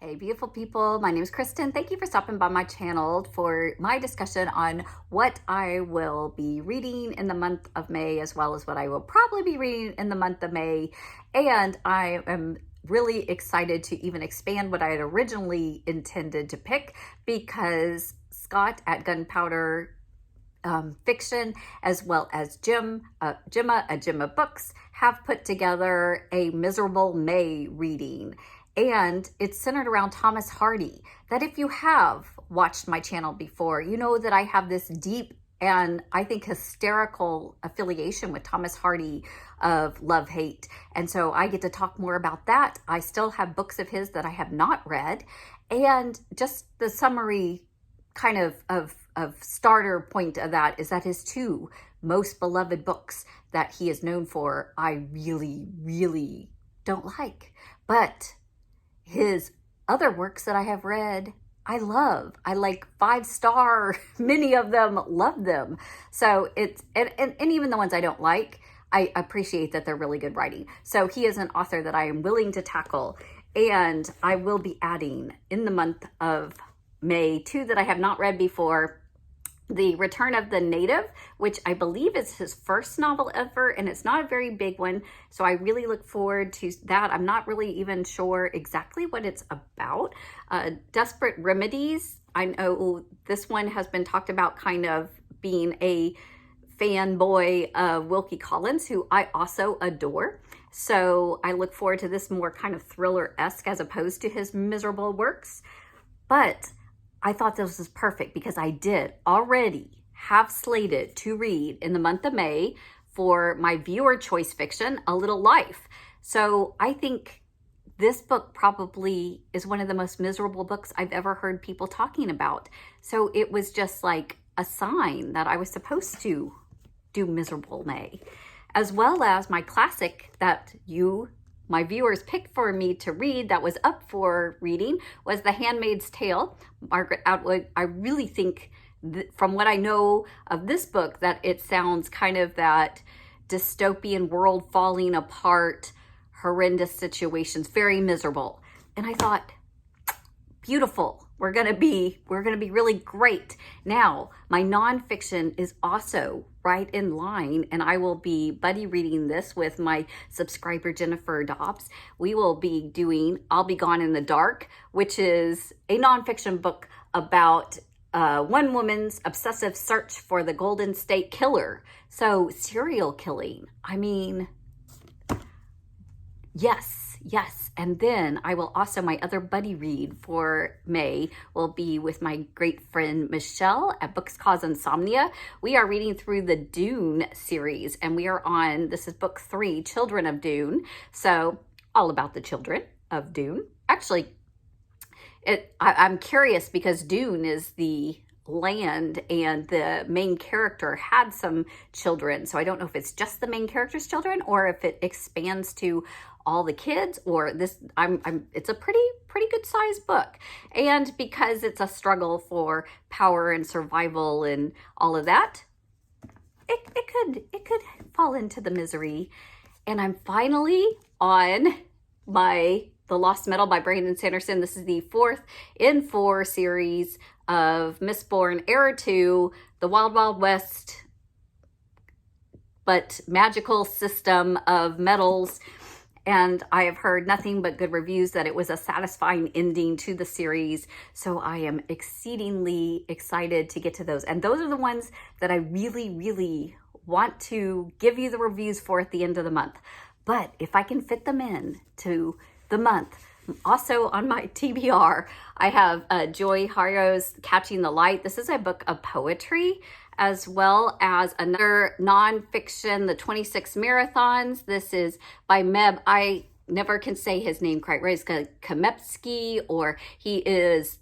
Hey beautiful people, my name is Kristen. Thank you for stopping by my channel for my discussion on what I will be reading in the month of May, as well as what I will probably be reading in the month of May. And I am really excited to even expand what I had originally intended to pick, because Scott at Gunpowder Fiction, as well as Gemma at Gemma Books, have put together a Miserable May reading. And it's centered around Thomas Hardy. That if you have watched my channel before, you know that I have this deep and I think hysterical affiliation with Thomas Hardy of Love Hate. And so I get to talk more about that. I still have books of his that I have not read. And just the summary kind of starter point of that is that his two most beloved books that he is known for, I really don't like. But his other works that I have read, I love. I like 5-star, many of them, love them. So it's, and even the ones I don't like, I appreciate that they're really good writing. So he is an author that I am willing to tackle, and I will be adding in the month of May 2 that I have not read before. The Return of the Native, which I believe is his first novel ever, and it's not a very big one, so I really look forward to that. I'm not really even sure exactly what it's about. Desperate Remedies, I know this one has been talked about kind of being a fanboy of Wilkie Collins, who I also adore. So I look forward to this more kind of thriller-esque as opposed to his miserable works. But I thought this was perfect because I did already have slated to read in the month of May for my viewer choice fiction, A Little Life. So I think this book probably is one of the most miserable books I've ever heard people talking about. So it was just like a sign that I was supposed to do Miserable May, as well as my classic that my viewers picked for me to read that was up for reading was The Handmaid's Tale, Margaret Atwood. I really think from what I know of this book that it sounds kind of that dystopian world falling apart, horrendous situations, very miserable. And I thought, beautiful. We're gonna be really great. Now, my nonfiction is also right in line, and I will be buddy reading this with my subscriber Jennifer Dobbs. We will be doing I'll Be Gone in the Dark, which is a nonfiction book about one woman's obsessive search for the Golden State Killer. So serial killing. I mean, yes. And then I will also, my other buddy read for May will be with my great friend Michelle at Books Cause Insomnia. We are reading through the Dune series, and we are on, this is book 3, Children of Dune. So all about the children of Dune. Actually, I'm curious because Dune is the land and the main character had some children. So I don't know if it's just the main character's children or if it expands to all the kids, or this it's a pretty good sized book. And because it's a struggle for power and survival and all of that, it could fall into the misery. And I'm finally on The Lost Metal by Brandon Sanderson. This is the 4th in 4 series of Mistborn Era 2, the Wild Wild West, but magical system of metals. And I have heard nothing but good reviews that it was a satisfying ending to the series. So I am exceedingly excited to get to those. And those are the ones that I really want to give you the reviews for at the end of the month. But if I can fit them in to the month, also on my TBR, I have Joy Harjo's Catching the Light. This is a book of poetry, as well as another nonfiction, The 26 Marathons. This is by Meb, I never can say his name quite right. It's Keflezighi, or he is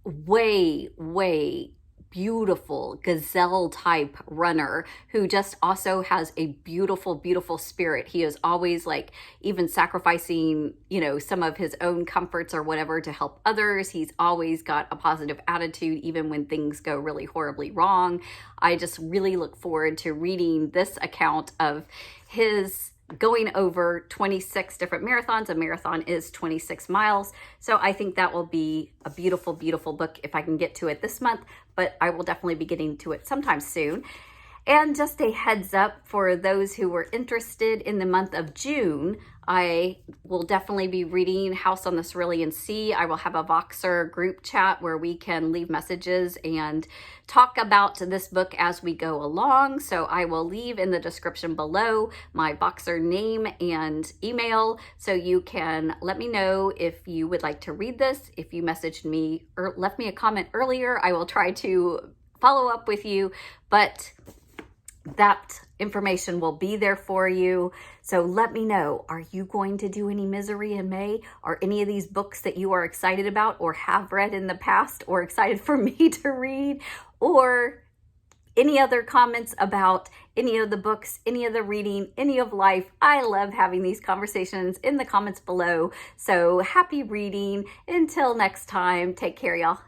way beautiful gazelle type runner who just also has a beautiful spirit. He is always like even sacrificing, some of his own comforts or whatever to help others. He's always got a positive attitude even when things go really horribly wrong. I just really look forward to reading this account of his going over 26 different marathons. A marathon is 26 miles. So I think that will be a beautiful, beautiful book if I can get to it this month, but I will definitely be getting to it sometime soon. And just a heads up for those who were interested, in the month of June, I will definitely be reading House on the Cerulean Sea. I will have a Voxer group chat where we can leave messages and talk about this book as we go along. So I will leave in the description below my Voxer name and email, so you can let me know if you would like to read this. If you messaged me or left me a comment earlier, I will try to follow up with you, but that information will be there for you. So let me know, are you going to do any Misery in May? Are any of these books that you are excited about or have read in the past or excited for me to read? Or any other comments about any of the books, any of the reading, any of life? I love having these conversations in the comments below. So happy reading. Until next time, take care, y'all.